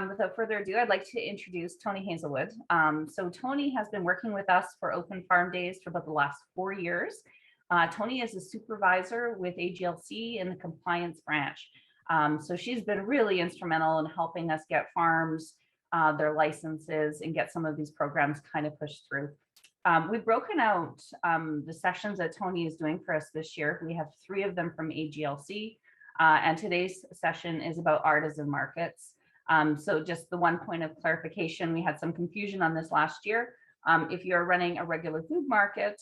without further ado, I'd like to introduce Tony Hazelwood. So Tony has been working with us for Open Farm Days for about the last 4 years. Tony is a supervisor with AGLC in the compliance branch. So she's been really instrumental in helping us get farms their licenses and get some of these programs kind of pushed through. We've broken out the sessions that Tony is doing for us this year. We have 3 of them from AGLC, and today's session is about artisan markets. So just the one point of clarification, we had some confusion on this last year. If you're running a regular food market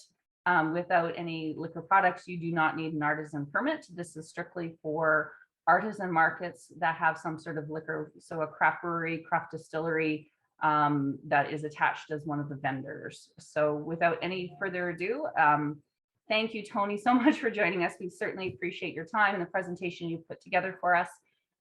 without any liquor products, you do not need an artisan permit. This is strictly for artisan markets that have some sort of liquor, so a craft brewery, craft distillery that is attached as one of the vendors. So without any further ado, thank you, Tony, so much for joining us. We certainly appreciate your time and the presentation you put together for us,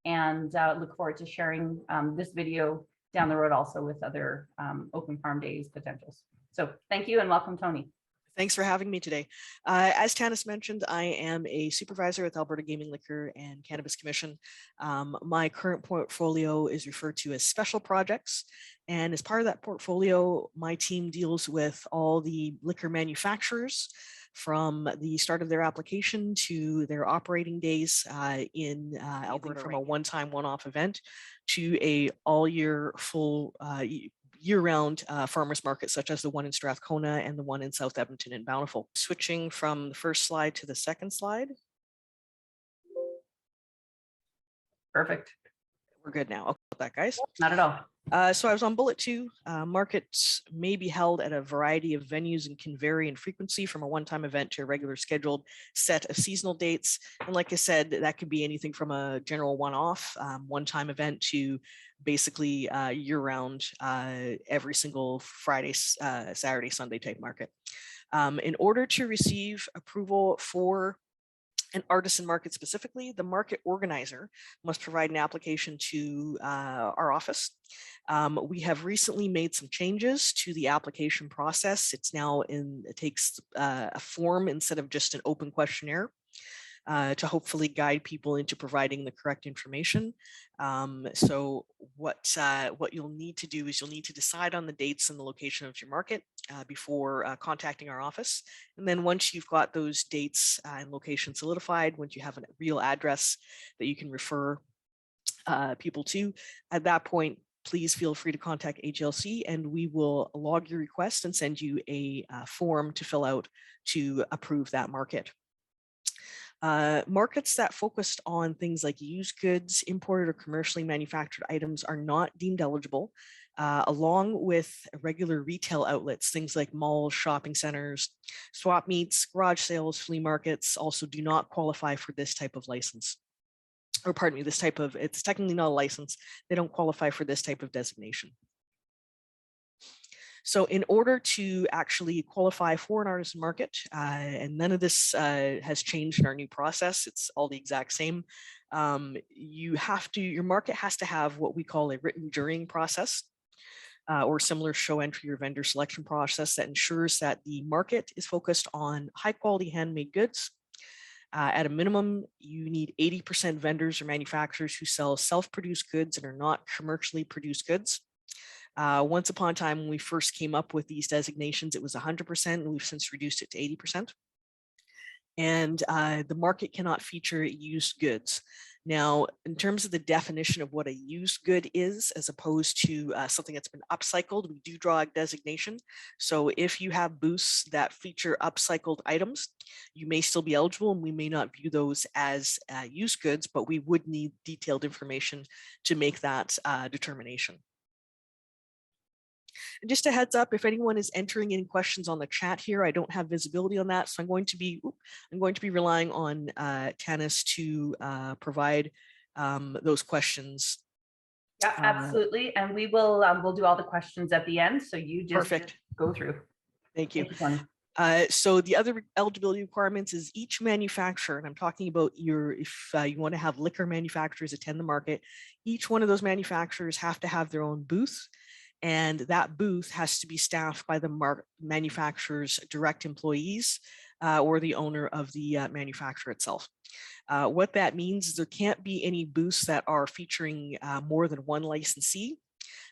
and look forward to sharing this video down the road also with other Open Farm Days potentials. So thank you and welcome, Tony. Thanks for having me today. As Tannis mentioned, I am a supervisor at the Alberta Gaming, Liquor and Cannabis Commission. My current portfolio is referred to as special projects. And as part of that portfolio, my team deals with all the liquor manufacturers from the start of their application to their operating days in Alberta, from a one-time, one-off event to a all-year full year-round farmers market, such as the one in Strathcona and the one in South Edmonton and Bountiful. Switching from the first slide to the second slide. Perfect. We're good now. Okay, that, guys. Not at all. So I was on bullet 2. Markets may be held at a variety of venues and can vary in frequency from a one-time event to a regular scheduled set of seasonal dates. And like I said, that could be anything from a general one-off, one-time event to basically year-round, every single Friday, Saturday, Sunday type market. In order to receive approval for an artisan market specifically, the market organizer must provide an application to our office. We have recently made some changes to the application process. It's now it takes a form instead of just an open questionnaire to hopefully guide people into providing the correct information. So what you'll need to do is you'll need to decide on the dates and the location of your market before contacting our office. And then once you've got those dates and location solidified, once you have a real address that you can refer people to, at that point, please feel free to contact AGLC and we will log your request and send you a form to fill out to approve that market. Markets that focused on things like used goods, imported or commercially manufactured items are not deemed eligible, along with regular retail outlets, things like malls, shopping centers, swap meets, garage sales, flea markets also do not qualify for this type of license. Or pardon me, it's technically not a license. They don't qualify for this type of designation. So in order to actually qualify for an artisan market, and none of this has changed in our new process, it's all the exact same, your market has to have what we call a written jurying process or similar show entry or vendor selection process that ensures that the market is focused on high quality handmade goods. At a minimum, you need 80% vendors or manufacturers who sell self-produced goods and are not commercially produced goods. Once upon a time, when we first came up with these designations, it was 100%, and we've since reduced it to 80%. And the market cannot feature used goods. Now, in terms of the definition of what a used good is, as opposed to something that's been upcycled, we do draw a designation. So if you have booths that feature upcycled items, you may still be eligible, and we may not view those as used goods, but we would need detailed information to make that determination. And just a heads up, if anyone is entering any questions on the chat here, I don't have visibility on that, so I'm going to be relying on Tannis to provide those questions. Yeah, absolutely, and we will we'll do all the questions at the end, so you just go through. Thank you. Thank you, so the other eligibility requirements is each manufacturer, and I'm talking about if you want to have liquor manufacturers attend the market, each one of those manufacturers have to have their own booth. And that booth has to be staffed by the manufacturer's direct employees. or the owner of the manufacturer itself. What that means is there can't be any booths that are featuring more than one licensee.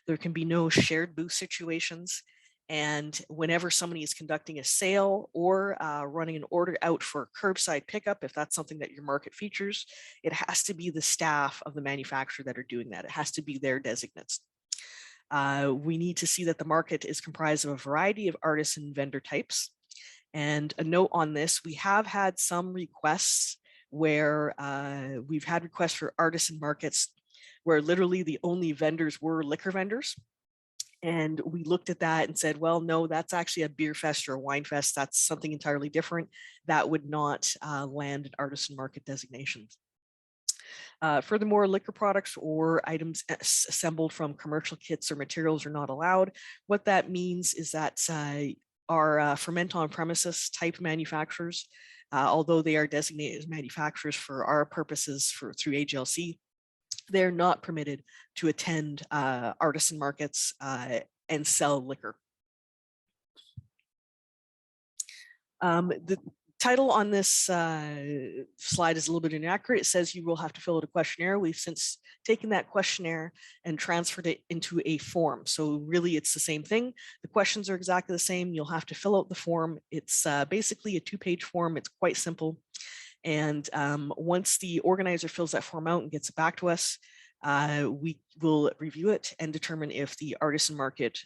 There can be no shared booth situations. And whenever somebody is conducting a sale or running an order out for curbside pickup, if that's something that your market features, it has to be the staff of the manufacturer that are doing that. It has to be their designates. We need to see that the market is comprised of a variety of artisan vendor types. And a note on this, we have had some requests where we've had requests for artisan markets where literally the only vendors were liquor vendors. And we looked at that and said, well, no, that's actually a beer fest or a wine fest. That's something entirely different. That would not land an artisan market designation. Furthermore, liquor products or items assembled from commercial kits or materials are not allowed. What that means is that our ferment on premises type manufacturers, although they are designated as manufacturers for our purposes through AGLC, they're not permitted to attend artisan markets and sell liquor. The title on this slide is a little bit inaccurate. It says you will have to fill out a questionnaire. We've since taken that questionnaire and transferred it into a form. So really it's the same thing. The questions are exactly the same. You'll have to fill out the form. It's basically a 2-page form. It's quite simple. And once the organizer fills that form out and gets it back to us, we will review it and determine if the artisan market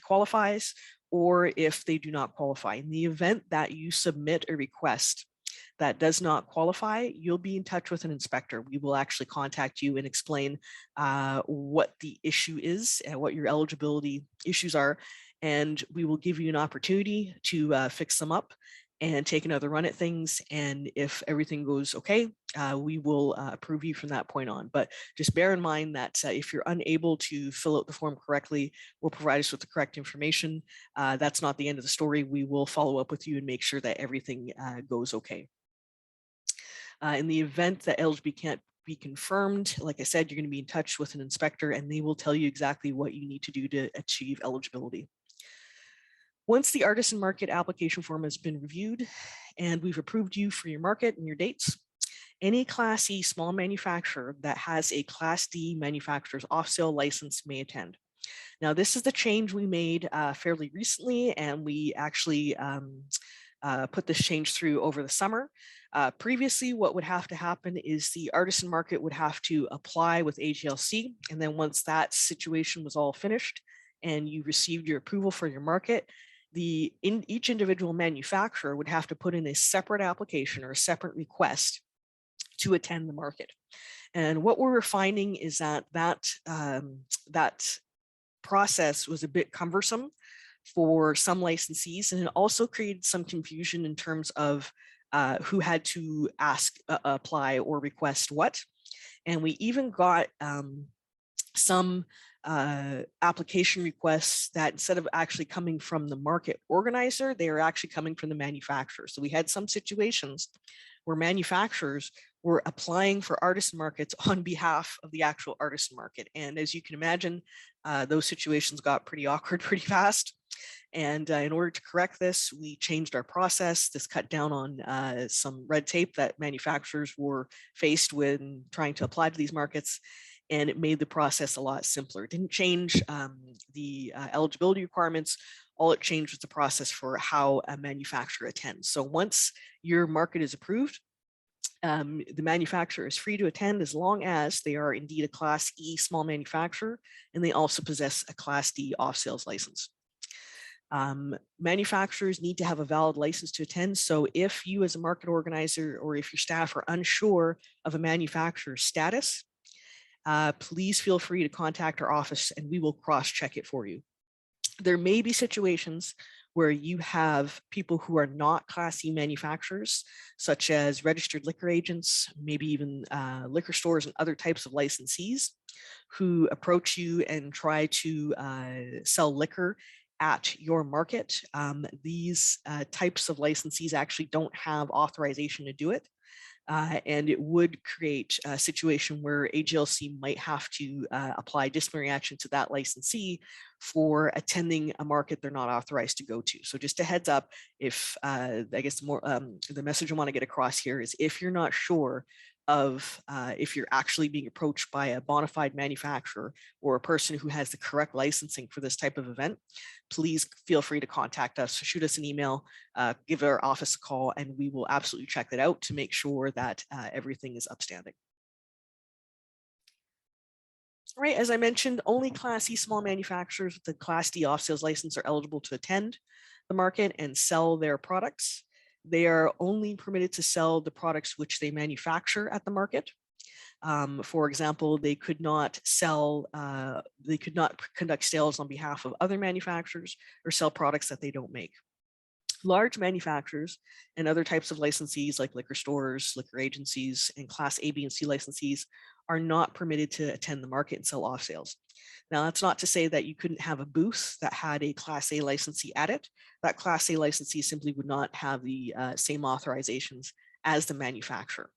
qualifies or if they do not qualify. In the event that you submit a request that does not qualify, you'll be in touch with an inspector. We will actually contact you and explain what the issue is and what your eligibility issues are. And we will give you an opportunity to fix them up and take another run at things. And if everything goes okay, we will approve you from that point on. But just bear in mind that if you're unable to fill out the form correctly or provide us with the correct information, that's not the end of the story. We will follow up with you and make sure that everything goes okay. In the event that eligibility can't be confirmed, like I said, you're going to be in touch with an inspector and they will tell you exactly what you need to do to achieve eligibility. Once the artisan market application form has been reviewed and we've approved you for your market and your dates, any Class E small manufacturer that has a Class D manufacturer's off-sale license may attend. Now, this is the change we made fairly recently, and we actually put this change through over the summer. Previously, what would have to happen is the artisan market would have to apply with AGLC, and then once that situation was all finished and you received your approval for your market, each individual manufacturer would have to put in a separate application or a separate request to attend the market. And what we were finding is that process was a bit cumbersome for some licensees, and it also created some confusion in terms of who had to apply or request what. And we even got some application requests that instead of actually coming from the market organizer, they are actually coming from the manufacturer. So we had some situations where manufacturers were applying for artisan markets on behalf of the actual artisan market. And as you can imagine, those situations got pretty awkward pretty fast. And in order to correct this, we changed our process. This cut down on some red tape that manufacturers were faced with trying to apply to these markets. And it made the process a lot simpler. It didn't change the eligibility requirements. All it changed was the process for how a manufacturer attends. So once your market is approved, the manufacturer is free to attend as long as they are indeed a Class E small manufacturer and they also possess a Class D off-sales license. Manufacturers need to have a valid license to attend. So if you as a market organizer or if your staff are unsure of a manufacturer's status, please feel free to contact our office and we will cross-check it for you. There may be situations where you have people who are not Class C manufacturers, such as registered liquor agents, maybe even liquor stores and other types of licensees who approach you and try to sell liquor at your market. These types of licensees actually don't have authorization to do it. And it would create a situation where AGLC might have to apply disciplinary action to that licensee for attending a market they're not authorized to go to. So just a heads up, if I guess the message I want to get across here is if you're not sure of if you're actually being approached by a bona fide manufacturer or a person who has the correct licensing for this type of event, please feel free to contact us, shoot us an email, give our office a call, and we will absolutely check that out to make sure that everything is upstanding. All right, as I mentioned, only Class E small manufacturers with the Class D off-sales license are eligible to attend the market and sell their products. They are only permitted to sell the products which they manufacture at the market. For example, they could not conduct sales on behalf of other manufacturers or sell products that they don't make. Large manufacturers and other types of licensees like liquor stores, liquor agencies, and Class A, B, and C licensees are not permitted to attend the market and sell off sales. Now, that's not to say that you couldn't have a booth that had a Class A licensee at it. That Class A licensee simply would not have the same authorizations as the manufacturer.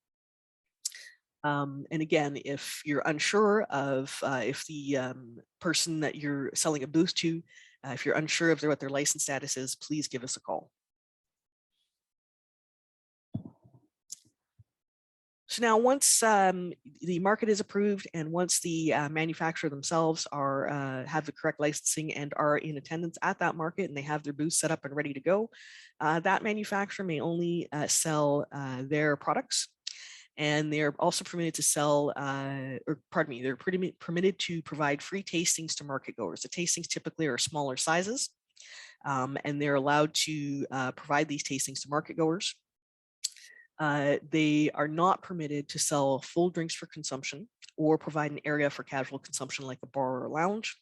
And again, if you're unsure of if the person that you're selling a booth to, if you're unsure of what their license status is, please give us a call. So now once the market is approved and once the manufacturer themselves have the correct licensing and are in attendance at that market and they have their booth set up and ready to go, that manufacturer may only sell their products. And they're also permitted to sell, they're permitted to provide free tastings to market goers. The tastings typically are smaller sizes, and they're allowed to provide these tastings to market goers. They are not permitted to sell full drinks for consumption or provide an area for casual consumption like a bar or a lounge.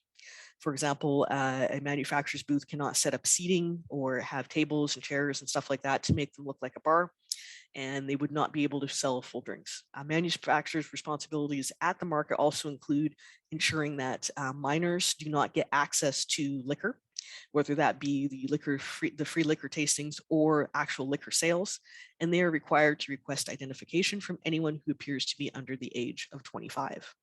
For example, a manufacturer's booth cannot set up seating or have tables and chairs and stuff like that to make them look like a bar, and they would not be able to sell full drinks. Manufacturers' responsibilities at the market also include ensuring that minors do not get access to liquor, whether that be the free liquor tastings or actual liquor sales, and they are required to request identification from anyone who appears to be under the age of 25.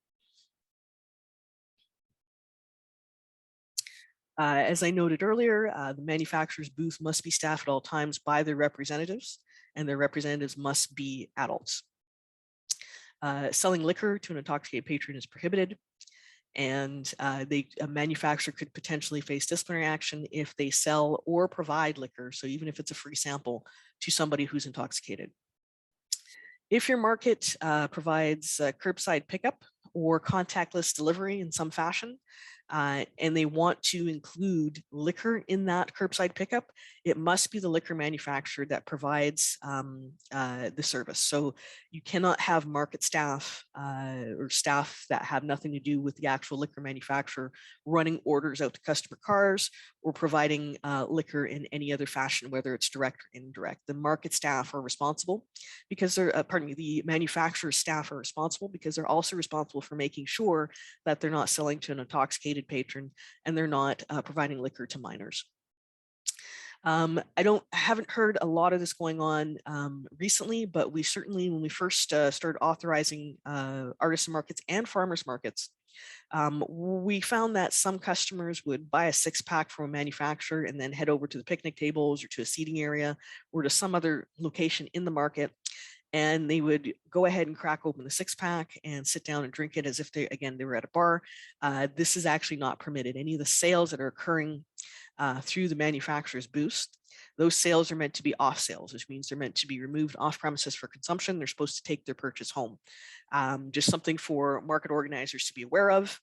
As I noted earlier, the manufacturer's booth must be staffed at all times by their representatives, and their representatives must be adults. Selling liquor to an intoxicated patron is prohibited, and a manufacturer could potentially face disciplinary action if they sell or provide liquor, so even if it's a free sample, to somebody who's intoxicated. If your market provides curbside pickup or contactless delivery in some fashion, and they want to include liquor in that curbside pickup, it must be the liquor manufacturer that provides the service. So you cannot have market staff or staff that have nothing to do with the actual liquor manufacturer running orders out to customer cars or providing liquor in any other fashion, whether it's direct or indirect. The market staff are responsible because they're, the manufacturer staff are responsible because they're also responsible for making sure that they're not selling to an intoxicated patron and they're not providing liquor to minors. I haven't heard a lot of this going on recently, but we certainly, when we first started authorizing artisan markets and farmers markets, we found that some customers would buy a 6-pack from a manufacturer and then head over to the picnic tables or to a seating area or to some other location in the market. And they would go ahead and crack open the 6-pack and sit down and drink it as if they were at a bar. This is actually not permitted. Any of the sales that are occurring through the manufacturer's booth, those sales are meant to be off sales, which means they're meant to be removed off premises for consumption. They're supposed to take their purchase home. Just something for market organizers to be aware of.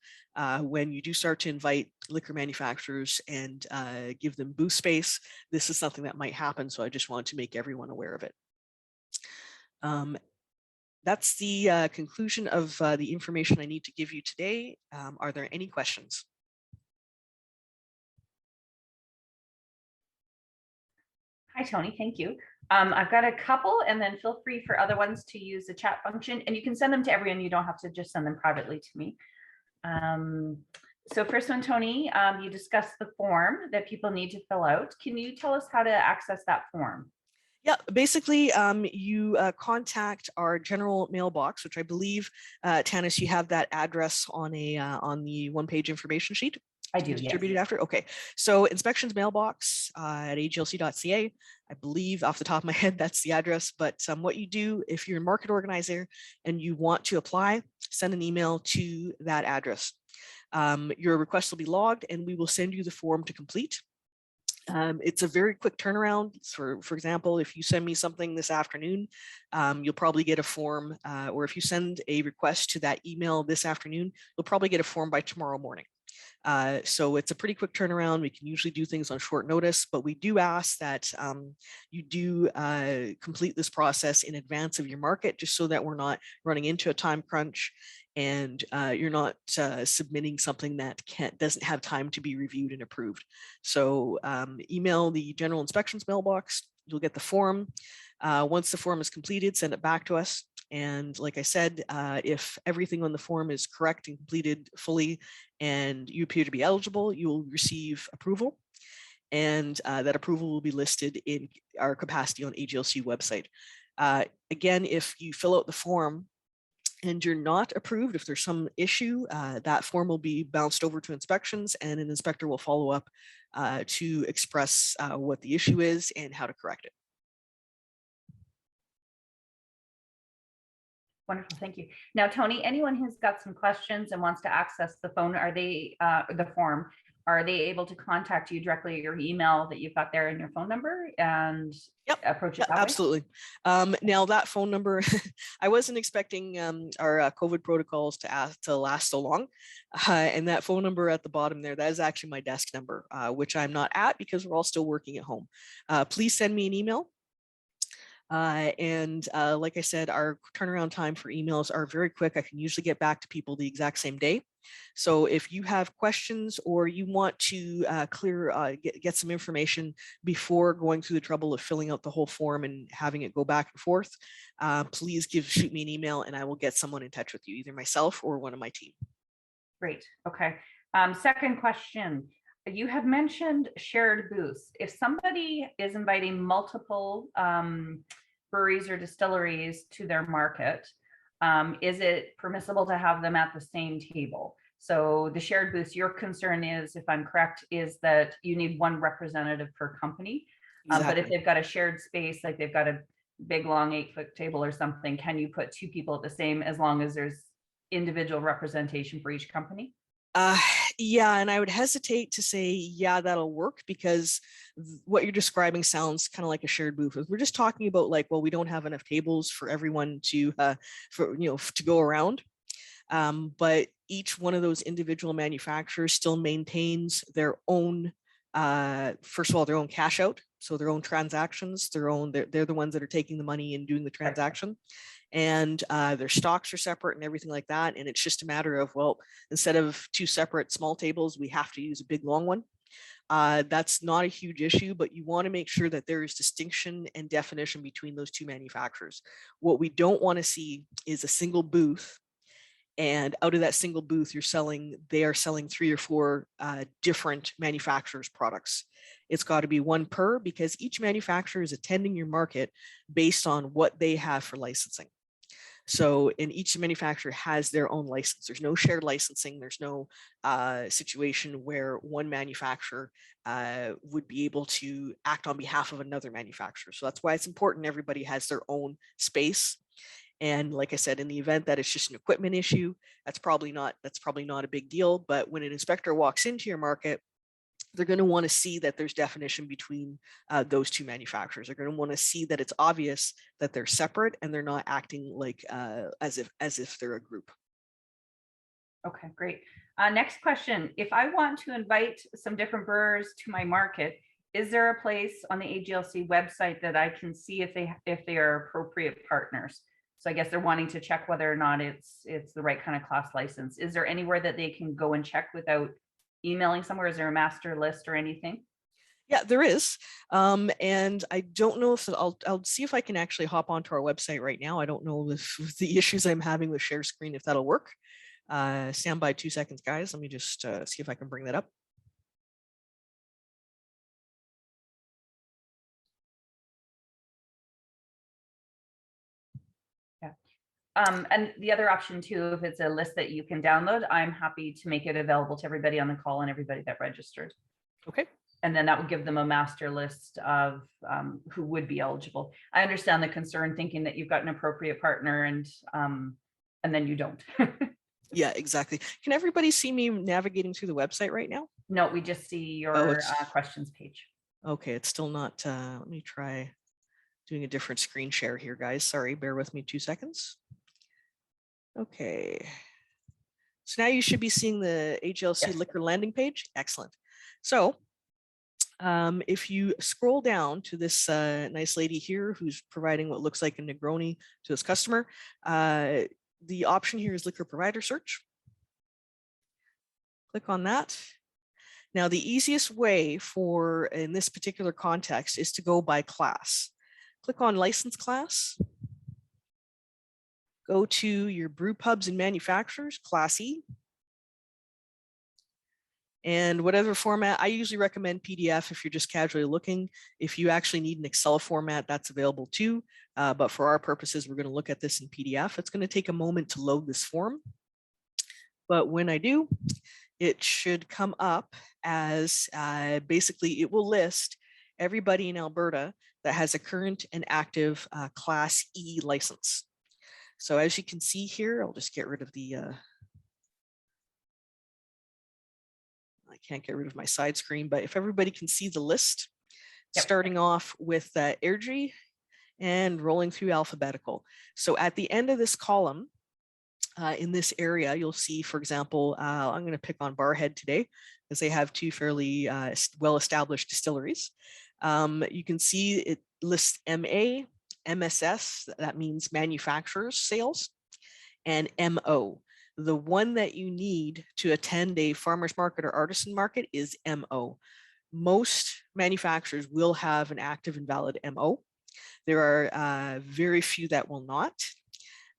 When you do start to invite liquor manufacturers and give them booth space, this is something that might happen. So I just wanted to make everyone aware of it. That's the conclusion of the information I need to give you today. Are there any questions? Hi, Tony. Thank you. I've got a couple, and then feel free for other ones to use the chat function, and you can send them to everyone. You don't have to just send them privately to me. So first one, Tony, you discussed the form that people need to fill out. Can you tell us how to access that form? Yeah, basically, you contact our general mailbox, which I believe, Tannis, you have that address on the one-page information sheet I to be do, yes. distributed after. Okay, so inspections mailbox at aglc.ca. I believe off the top of my head that's the address. But what you do if you're a market organizer and you want to apply, send an email to that address. Your request will be logged, and we will send you the form to complete. It's a very quick turnaround. For example, if you send me something this afternoon, you'll probably get a form, or if you send a request to that email this afternoon, you'll probably get a form by tomorrow morning. So it's a pretty quick turnaround. We can usually do things on short notice, but we do ask that you do complete this process in advance of your market, just so that we're not running into a time crunch and you're not submitting something that doesn't have time to be reviewed and approved. So email the general inspections mailbox. You'll get the form. Once the form is completed, send it back to us. And like I said, if everything on the form is correct and completed fully and you appear to be eligible, you will receive approval. And that approval will be listed in our capacity on AGLC website. Again, if you fill out the form and you're not approved, if there's some issue, that form will be bounced over to inspections, and an inspector will follow up to express what the issue is and how to correct it. Wonderful, thank you. Now, Tony, anyone who's got some questions and wants to access the phone, the form, are they able to contact you directly at your email that you've got there in your phone number and approach it that way? Absolutely. Now that phone number, I wasn't expecting our COVID protocols to last so long. And that phone number at the bottom there, that is actually my desk number, which I'm not at because we're all still working at home. Please send me an email. Like I said, our turnaround time for emails are very quick. I can usually get back to people the exact same day. So if you have questions or you want to get some information before going through the trouble of filling out the whole form and having it go back and forth, please shoot me an email and I will get someone in touch with you, either myself or one of my team. Great. Okay. Second question. You have mentioned shared booths. If somebody is inviting multiple breweries or distilleries to their market, is it permissible to have them at the same table? So the shared booths, your concern is, if I'm correct, is that you need one representative per company. Exactly. But if they've got a shared space, like they've got a big long 8-foot table or something, can you put two people at the same, as long as there's individual representation for each company? Yeah, and I would hesitate to say, yeah, that'll work, because what you're describing sounds kind of like a shared booth. We're just talking about like, well, we don't have enough tables for everyone to go around. But each one of those individual manufacturers still maintains their own, first of all, their own cash out. So their own transactions, they're the ones that are taking the money and doing the transaction. And their stocks are separate and everything like that. And it's just a matter of, well, instead of two separate small tables, we have to use a big long one. That's not a huge issue, but you want to make sure that there is distinction and definition between those two manufacturers. What we don't want to see is a single booth, and out of that single booth they are selling 3 or 4 different manufacturers' products. It's got to be one per, because each manufacturer is attending your market based on what they have for licensing. So, and each manufacturer has their own license. There's no shared licensing. There's no situation where one manufacturer would be able to act on behalf of another manufacturer. So that's why it's important everybody has their own space. And like I said, in the event that it's just an equipment issue, that's probably not a big deal. But when an inspector walks into your market, they're going to want to see that there's definition between those two manufacturers. They're going to want to see that it's obvious that they're separate and they're not acting like as if they're a group. Okay, great. Next question. If I want to invite some different brewers to my market, is there a place on the AGLC website that I can see if they are appropriate partners? So I guess they're wanting to check whether or not it's the right kind of class license. Is there anywhere that they can go and check without emailing somewhere? Is there a master list or anything? Yeah, there is. And I don't know if I'll see if I can actually hop onto our website right now. I don't know if with the issues I'm having with share screen, if that'll work. Stand by 2 seconds, guys. Let me just see if I can bring that up. And the other option too, if it's a list that you can download, I'm happy to make it available to everybody on the call and everybody that registered. Okay. And then that would give them a master list of who would be eligible. I understand the concern thinking that you've got an appropriate partner and then you don't. Yeah, exactly. Can everybody see me navigating through the website right now? No, we just see your questions page. Okay, it's still not, let me try doing a different screen share here, guys. Sorry, bear with me 2 seconds. Okay. So now you should be seeing the AGLC Yes. liquor landing page. Excellent. So if you scroll down to this nice lady here who's providing what looks like a Negroni to this customer, the option here is liquor provider search. Click on that. Now, the easiest way for, in this particular context, is to go by class. Click on license class. Go to your brew pubs and manufacturers, Class E. And whatever format, I usually recommend PDF if you're just casually looking. If you actually need an Excel format, that's available too. But for our purposes, we're going to look at this in PDF. It's going to take a moment to load this form. But when I do, it should come up as basically it will list everybody in Alberta that has a current and active Class E license. So as you can see here, I'll just get rid of the, I can't get rid of my side screen, but if everybody can see the list, Yep. Starting off with Airdrie and rolling through alphabetical. So at the end of this column, in this area, you'll see, for example, I'm going to pick on Barhead today because they have two fairly well-established distilleries. You can see it lists MA, MSS, that means manufacturers sales, and MO. The one that you need to attend a farmer's market or artisan market is MO. Most manufacturers will have an active and valid MO. There are very few that will not.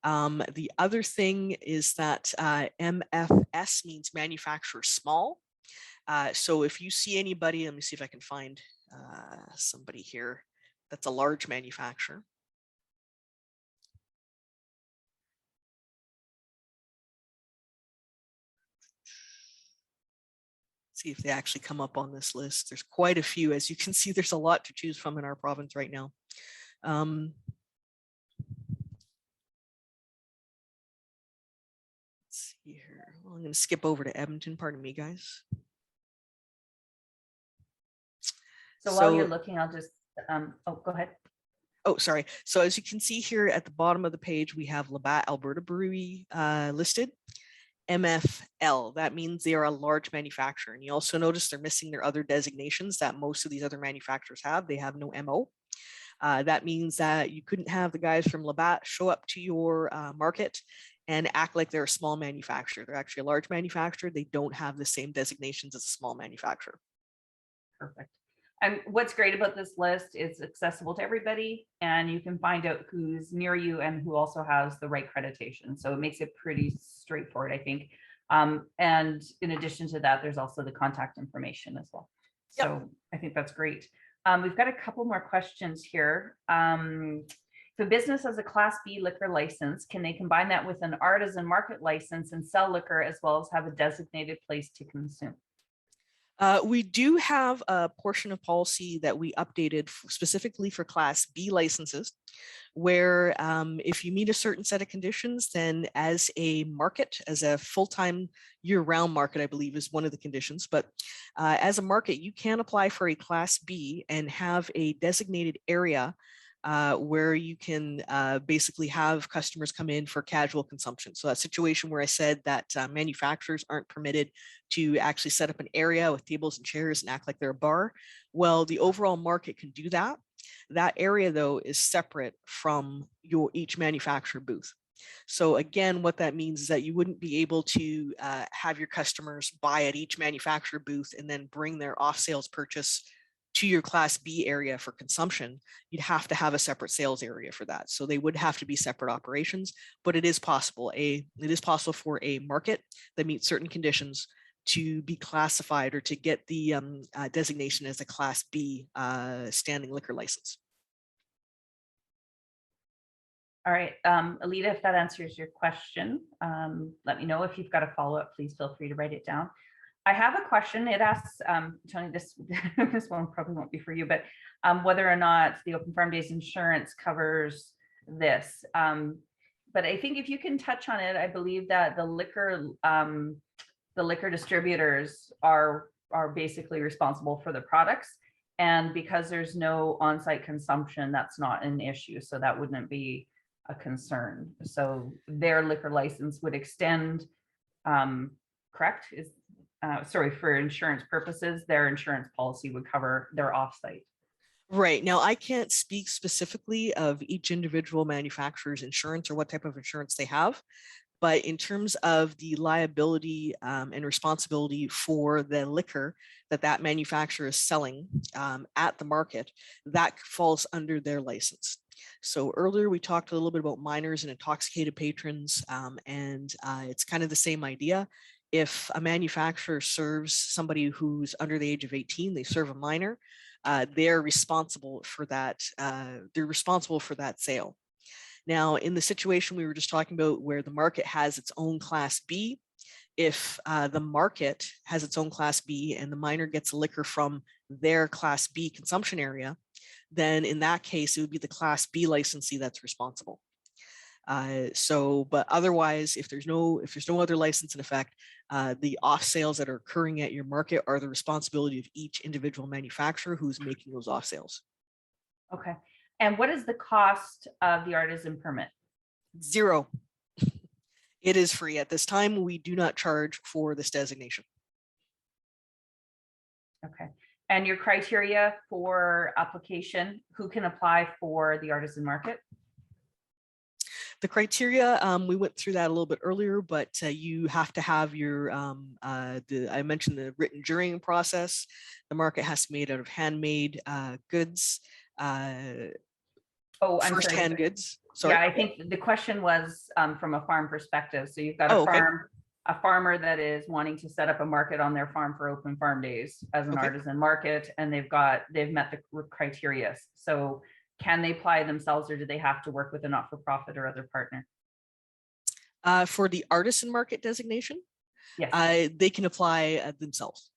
The other thing is that MFS means manufacturer small. So if you see anybody, let me see if I can find somebody here that's a large manufacturer. See if they actually come up on this list. There's quite a few. As you can see, there's a lot to choose from in our province right now. Let's see here. Well, I'm going to skip over to Edmonton. Pardon me, guys. So while you're looking, I'll just, oh, go ahead. Oh, sorry. So as you can see here at the bottom of the page, we have Labatt Alberta Brewery listed. MFL, that means they are a large manufacturer. And you also notice they're missing their other designations that most of these other manufacturers have. They have no MO. That means that you couldn't have the guys from Labatt show up to your market and act like they're a small manufacturer. They're actually a large manufacturer. They don't have the same designations as a small manufacturer. Perfect. And what's great about this list, it's accessible to everybody and you can find out who's near you and who also has the right accreditation. So it makes it pretty straightforward, I think. And in addition to that, there's also the contact information as well. So yep. I think that's great. We've got a couple more questions here. If a business has a Class B liquor license, can they combine that with an artisan market license and sell liquor as well as have a designated place to consume? We do have a portion of policy that we updated specifically for Class B licenses, where if you meet a certain set of conditions, then as a market, as a full-time year-round market, I believe is one of the conditions, but as a market, you can apply for a Class B and have a designated area where you can basically have customers come in for casual consumption. So that situation where I said that manufacturers aren't permitted to actually set up an area with tables and chairs and act like they're a bar. Well, the overall market can do that. That area, though, is separate from each manufacturer booth. So again, what that means is that you wouldn't be able to have your customers buy at each manufacturer booth and then bring their off-sales purchase to your Class B area for consumption. You'd have to have a separate sales area for that. So they would have to be separate operations, but it is possible. It is possible for a market that meets certain conditions to be classified or to get the designation as a Class B standing liquor license. All right, Alita, if that answers your question, let me know. If you've got a follow-up, please feel free to write it down. I have a question. It asks, Tony, this this one probably won't be for you, but whether or not the Open Farm Days insurance covers this. But I think if you can touch on it, I believe that the liquor distributors are basically responsible for the products. And because there's no on-site consumption, that's not an issue. So that wouldn't be a concern. So their liquor license would extend, correct? Sorry, for insurance purposes, their insurance policy would cover their offsite. Right. Now, I can't speak specifically of each individual manufacturer's insurance or what type of insurance they have. But in terms of the liability and responsibility for the liquor that manufacturer is selling at the market, that falls under their license. So earlier we talked a little bit about minors and intoxicated patrons, and it's kind of the same idea. If a manufacturer serves somebody who's under the age of 18, they serve a minor, they're responsible for that. They're responsible for that sale. Now, in the situation we were just talking about where the market has its own Class B, if the market has its own Class B and the minor gets liquor from their Class B consumption area, then in that case, it would be the Class B licensee that's responsible. But otherwise, if there's no other license in effect, the off sales that are occurring at your market are the responsibility of each individual manufacturer who's making those off sales. Okay. And what is the cost of the artisan permit? Zero. It is free. At this time, we do not charge for this designation. Okay. And your criteria for application, who can apply for the artisan market? The criteria, we went through that a little bit earlier, but you have to have your, I mentioned the written jurying process. The market has to be made out of handmade goods. First-hand goods. Sorry. Yeah, I think the question was from a farm perspective. So you've got a farmer that is wanting to set up a market on their farm for Open Farm Days as an artisan market, and they've met the criteria. So can they apply themselves, or do they have to work with a not-for-profit or other partner? For the artisan market designation, yes, they can apply themselves.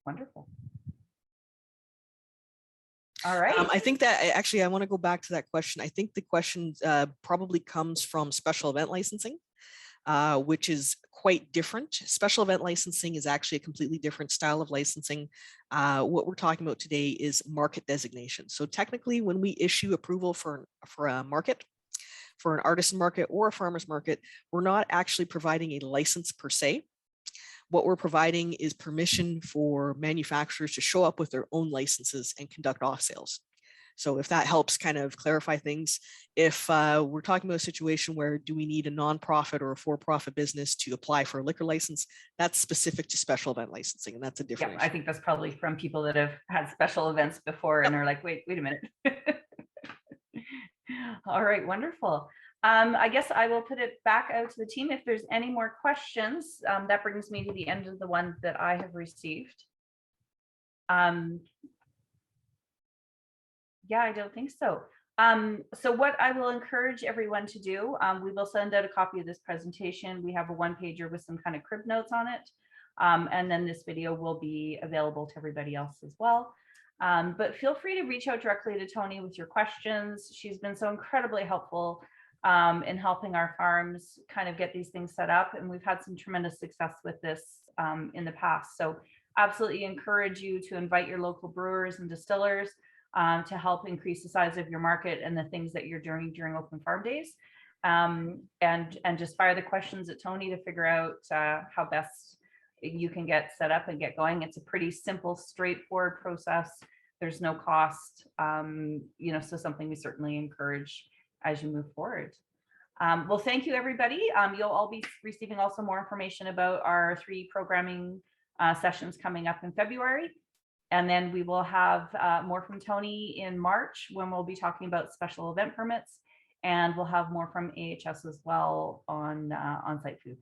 Wonderful. All right. I think that actually, I want to go back to that question. I think the question probably comes from special event licensing, which is quite different. Special event licensing is actually a completely different style of licensing. What we're talking about today is market designation. So technically, when we issue approval for a market, for an artisan market or a farmer's market, we're not actually providing a license per se. What we're providing is permission for manufacturers to show up with their own licenses and conduct off sales. So if that helps kind of clarify things, if we're talking about a situation where do we need a nonprofit or a for-profit business to apply for a liquor license, that's specific to special event licensing, and that's a different issue. I think that's probably from people that have had special events before and are like, wait a minute. All right, wonderful. I guess I will put it back out to the team. If there's any more questions, that brings me to the end of the ones that I have received. Yeah, I don't think so. So what I will encourage everyone to do, we will send out a copy of this presentation. We have a one-pager with some kind of crib notes on it. And then this video will be available to everybody else as well. But feel free to reach out directly to Tony with your questions. She's been so incredibly helpful in helping our farms kind of get these things set up. And we've had some tremendous success with this in the past. So absolutely encourage you to invite your local brewers and distillers to help increase the size of your market and the things that you're doing during Open Farm Days. And just fire the questions at Tony to figure out how best you can get set up and get going. It's a pretty simple, straightforward process. There's no cost, so something we certainly encourage as you move forward. Well, thank you, everybody. You'll all be receiving also more information about our 3 programming sessions coming up in February. And then we will have more from Tony in March when we'll be talking about special event permits. And we'll have more from AHS as well on on-site food.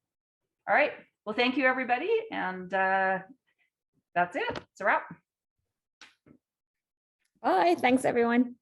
All right. Well, thank you, everybody. And that's it. It's a wrap. Bye. Thanks, everyone.